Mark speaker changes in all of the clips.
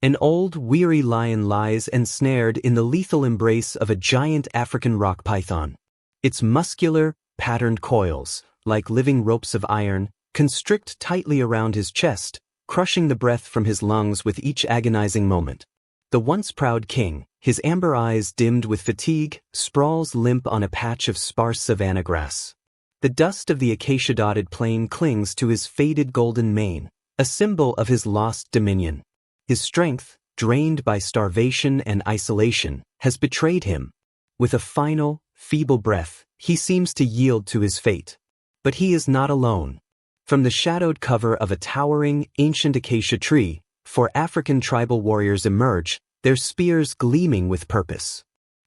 Speaker 1: An old, weary lion lies ensnared in the lethal embrace of a giant African rock python. Its muscular, patterned coils, like living ropes of iron, constrict tightly around his chest, crushing the breath from his lungs with each agonizing moment. The once proud king, his amber eyes dimmed with fatigue, sprawls limp on a patch of sparse savannah grass. The dust of the acacia-dotted plain clings to his faded golden mane, a symbol of his lost dominion. His strength, drained by starvation and isolation, has betrayed him. With a final, feeble breath, he seems to yield to his fate. But he is not alone. From the shadowed cover of a towering, ancient acacia tree, 4 African tribal warriors emerge, their spears gleaming with purpose.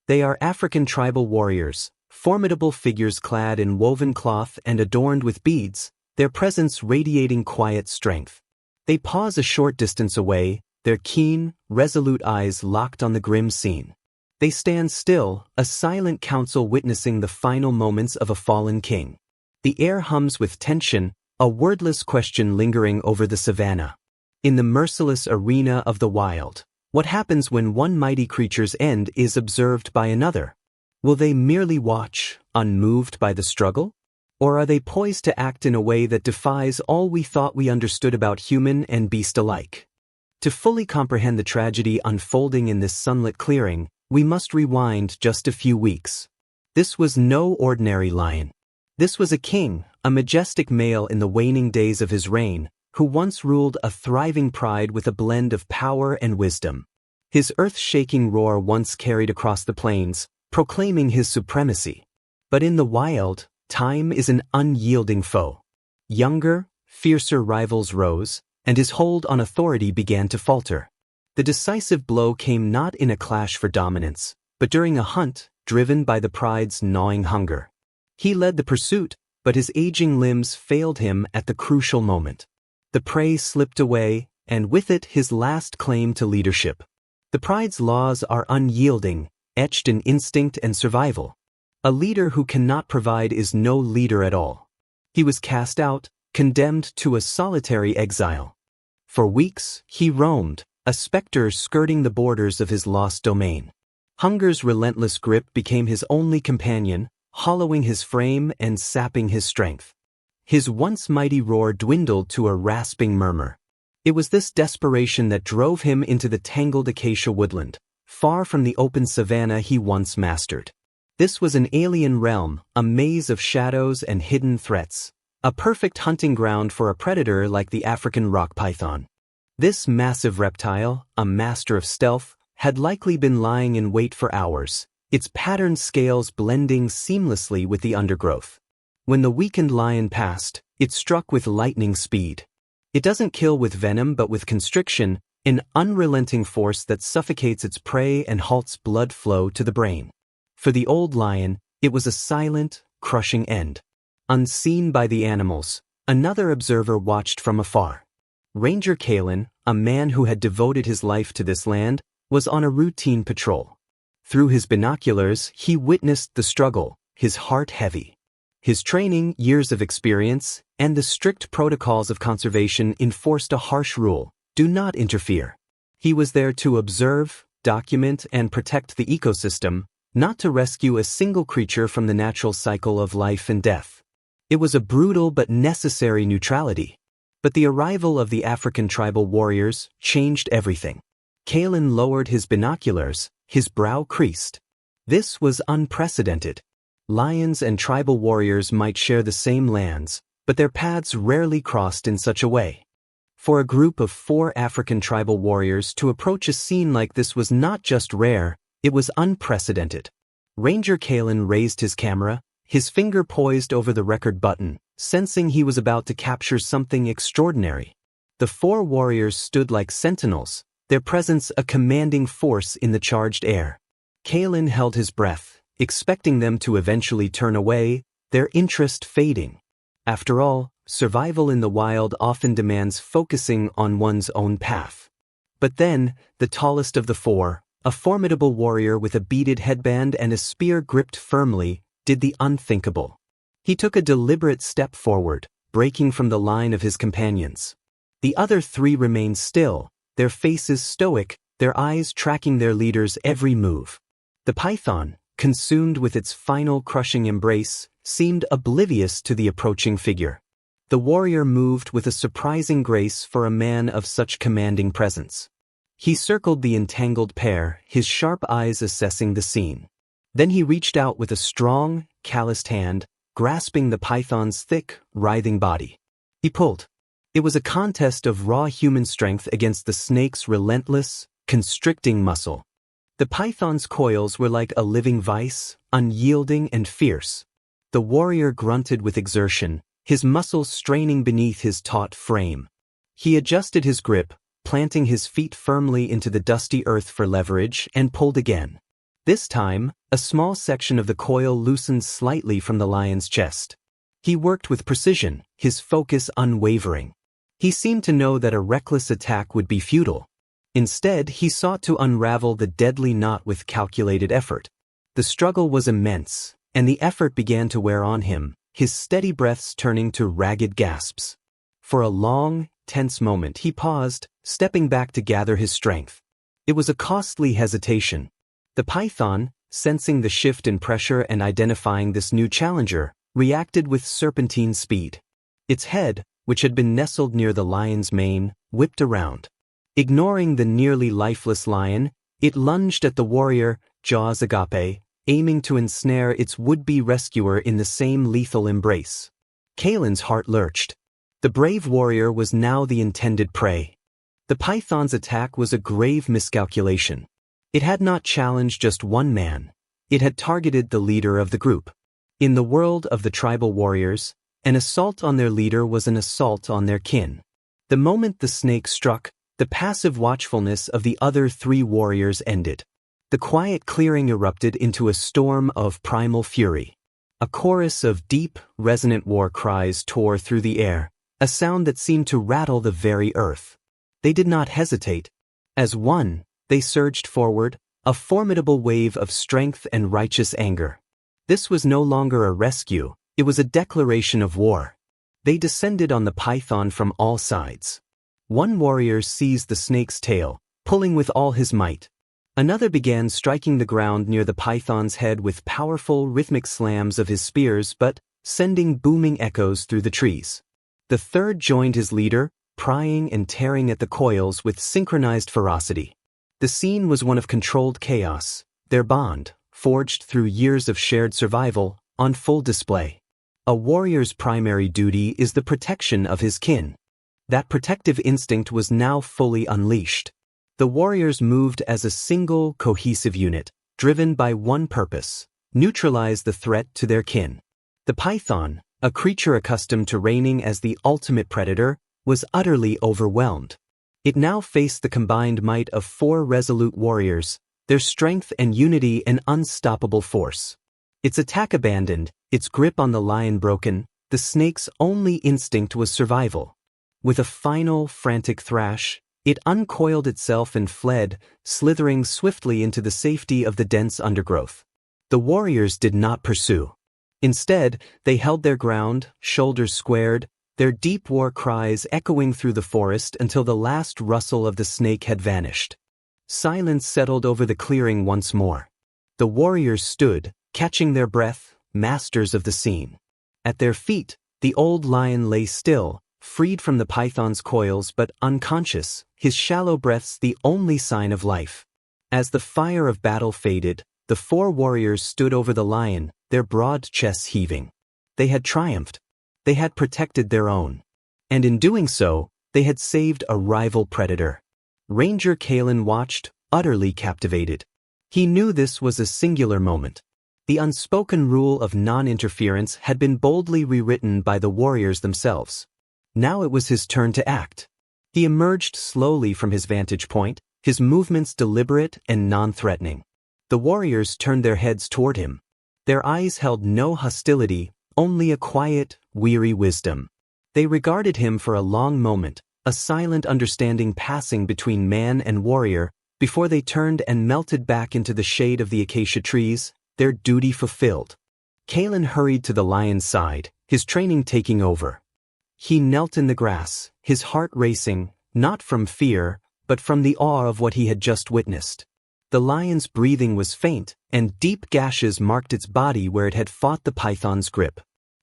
Speaker 1: They are African tribal warriors, formidable figures clad in woven cloth and adorned with beads, their presence radiating quiet strength. They pause a short distance away, their keen, resolute eyes locked on the grim scene. They stand still, a silent council witnessing the final moments of a fallen king. The air hums with tension, a wordless question lingering over the savannah. In the merciless arena of the wild, what happens when one mighty creature's end is observed by another? Will they merely watch, unmoved by the struggle? Or are they poised to act in a way that defies all we thought we understood about human and beast alike? To fully comprehend the tragedy unfolding in this sunlit clearing, we must rewind just a few weeks. This was no ordinary lion. This was a king, a majestic male in the waning days of his reign, who once ruled a thriving pride with a blend of power and wisdom. His earth-shaking roar once carried across the plains, proclaiming his supremacy. But in the wild, time is an unyielding foe. Younger, fiercer rivals rose, and his hold on authority began to falter. The decisive blow came not in a clash for dominance, but during a hunt, driven by the pride's gnawing hunger. He led the pursuit, but his aging limbs failed him at the crucial moment. The prey slipped away, and with it his last claim to leadership. The pride's laws are unyielding, etched in instinct and survival. A leader who cannot provide is no leader at all. He was cast out, condemned to a solitary exile. For weeks, he roamed, a specter skirting the borders of his lost domain. Hunger's relentless grip became his only companion, hollowing his frame and sapping his strength. His once mighty roar dwindled to a rasping murmur. It was this desperation that drove him into the tangled acacia woodland, far from the open savannah he once mastered. This was an alien realm, a maze of shadows and hidden threats, a perfect hunting ground for a predator like the African rock python. This massive reptile, a master of stealth, had likely been lying in wait for hours, its patterned scales blending seamlessly with the undergrowth. When the weakened lion passed, it struck with lightning speed. It doesn't kill with venom but with constriction, an unrelenting force that suffocates its prey and halts blood flow to the brain. For the old lion, it was a silent, crushing end. Unseen by the animals, another observer watched from afar. Ranger Kalen, a man who had devoted his life to this land, was on a routine patrol. Through his binoculars, he witnessed the struggle, his heart heavy. His training, years of experience, and the strict protocols of conservation enforced a harsh rule: do not interfere. He was there to observe, document, and protect the ecosystem, not to rescue a single creature from the natural cycle of life and death. It was a brutal but necessary neutrality. But the arrival of the African tribal warriors changed everything. Kalen lowered his binoculars, his brow creased. This was unprecedented. Lions and tribal warriors might share the same lands, but their paths rarely crossed in such a way. For a group of 4 African tribal warriors to approach a scene like this was not just rare, it was unprecedented. Ranger Kalen raised his camera, his finger poised over the record button, sensing he was about to capture something extraordinary. The 4 warriors stood like sentinels, their presence a commanding force in the charged air. Kalen held his breath, expecting them to eventually turn away, their interest fading. After all, survival in the wild often demands focusing on one's own path. But then, the tallest of the 4, a formidable warrior with a beaded headband and a spear gripped firmly, did the unthinkable. He took a deliberate step forward, breaking from the line of his companions. The other 3 remained still, their faces stoic, their eyes tracking their leader's every move. The python, consumed with its final crushing embrace, seemed oblivious to the approaching figure. The warrior moved with a surprising grace for a man of such commanding presence. He circled the entangled pair, his sharp eyes assessing the scene. Then he reached out with a strong, calloused hand, grasping the python's thick, writhing body. He pulled. It was a contest of raw human strength against the snake's relentless, constricting muscle. The python's coils were like a living vice, unyielding and fierce. The warrior grunted with exertion, his muscles straining beneath his taut frame. He adjusted his grip, planting his feet firmly into the dusty earth for leverage, and pulled again. This time, a small section of the coil loosened slightly from the lion's chest. He worked with precision, his focus unwavering. He seemed to know that a reckless attack would be futile. Instead, he sought to unravel the deadly knot with calculated effort. The struggle was immense, and the effort began to wear on him, his steady breaths turning to ragged gasps. For a long, tense moment he paused, stepping back to gather his strength. It was a costly hesitation. The python, sensing the shift in pressure and identifying this new challenger, reacted with serpentine speed. Its head, which had been nestled near the lion's mane, whipped around. Ignoring the nearly lifeless lion, it lunged at the warrior, jaws agape, aiming to ensnare its would-be rescuer in the same lethal embrace. Kalen's heart lurched. The brave warrior was now the intended prey. The python's attack was a grave miscalculation. It had not challenged just one man. It had targeted the leader of the group. In the world of the tribal warriors, an assault on their leader was an assault on their kin. The moment the snake struck, the passive watchfulness of the other three warriors ended. The quiet clearing erupted into a storm of primal fury. A chorus of deep, resonant war cries tore through the air, a sound that seemed to rattle the very earth. They did not hesitate. As one, they surged forward, a formidable wave of strength and righteous anger. This was no longer a rescue, it was a declaration of war. They descended on the python from all sides. One warrior seized the snake's tail, pulling with all his might. Another began striking the ground near the python's head with powerful, rhythmic slams of his spears but sending booming echoes through the trees. The third joined his leader, prying and tearing at the coils with synchronized ferocity. The scene was one of controlled chaos, their bond, forged through years of shared survival, on full display. A warrior's primary duty is the protection of his kin. That protective instinct was now fully unleashed. The warriors moved as a single, cohesive unit, driven by one purpose: neutralize the threat to their kin. The python, a creature accustomed to reigning as the ultimate predator, was utterly overwhelmed. It now faced the combined might of four resolute warriors, their strength and unity an unstoppable force. Its attack abandoned, its grip on the lion broken, the snake's only instinct was survival. With a final, frantic thrash, it uncoiled itself and fled, slithering swiftly into the safety of the dense undergrowth. The warriors did not pursue. Instead, they held their ground, shoulders squared, their deep war cries echoing through the forest until the last rustle of the snake had vanished. Silence settled over the clearing once more. The warriors stood, catching their breath, masters of the scene. At their feet, the old lion lay still, freed from the python's coils but unconscious, his shallow breaths the only sign of life. As the fire of battle faded, the four warriors stood over the lion, their broad chests heaving. They had triumphed. They had protected their own. And in doing so, they had saved a rival predator. Ranger Kalen watched, utterly captivated. He knew this was a singular moment. The unspoken rule of non-interference had been boldly rewritten by the warriors themselves. Now it was his turn to act. He emerged slowly from his vantage point, his movements deliberate and non-threatening. The warriors turned their heads toward him. Their eyes held no hostility, only a quiet, weary wisdom. They regarded him for a long moment, a silent understanding passing between man and warrior, before they turned and melted back into the shade of the acacia trees, their duty fulfilled. Kalen hurried to the lion's side, his training taking over. He knelt in the grass, his heart racing, not from fear, but from the awe of what he had just witnessed. The lion's breathing was faint, and deep gashes marked its body where it had fought the python's grip.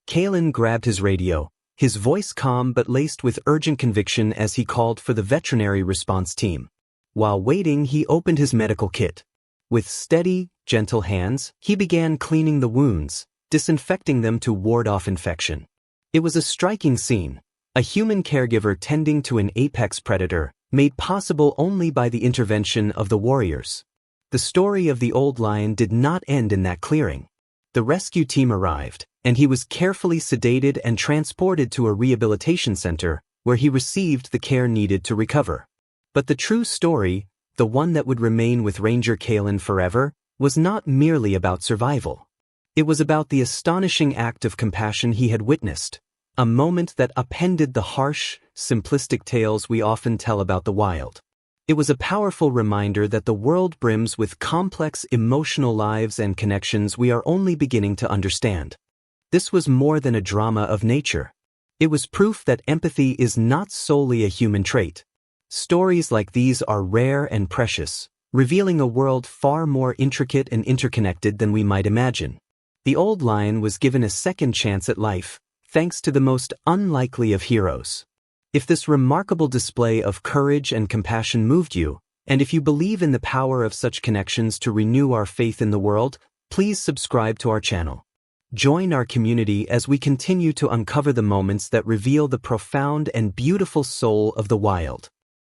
Speaker 1: Kalen grabbed his radio, his voice calm but laced with urgent conviction as he called for the veterinary response team. While waiting, he opened his medical kit. With steady, gentle hands, he began cleaning the wounds, disinfecting them to ward off infection. It was a striking scene, a human caregiver tending to an apex predator, made possible only by the intervention of the warriors. The story of the old lion did not end in that clearing. The rescue team arrived, and he was carefully sedated and transported to a rehabilitation center, where he received the care needed to recover. But the true story, the one that would remain with Ranger Kalen forever, was not merely about survival. It was about the astonishing act of compassion he had witnessed, a moment that upended the harsh, simplistic tales we often tell about the wild. It was a powerful reminder that the world brims with complex emotional lives and connections we are only beginning to understand. This was more than a drama of nature. It was proof that empathy is not solely a human trait. Stories like these are rare and precious, revealing a world far more intricate and interconnected than we might imagine. The old lion was given a second chance at life, thanks to the most unlikely of heroes. If this remarkable display of courage and compassion moved you, and if you believe in the power of such connections to renew our faith in the world, please subscribe to our channel. Join our community as we continue to uncover the moments that reveal the profound and beautiful soul of the wild.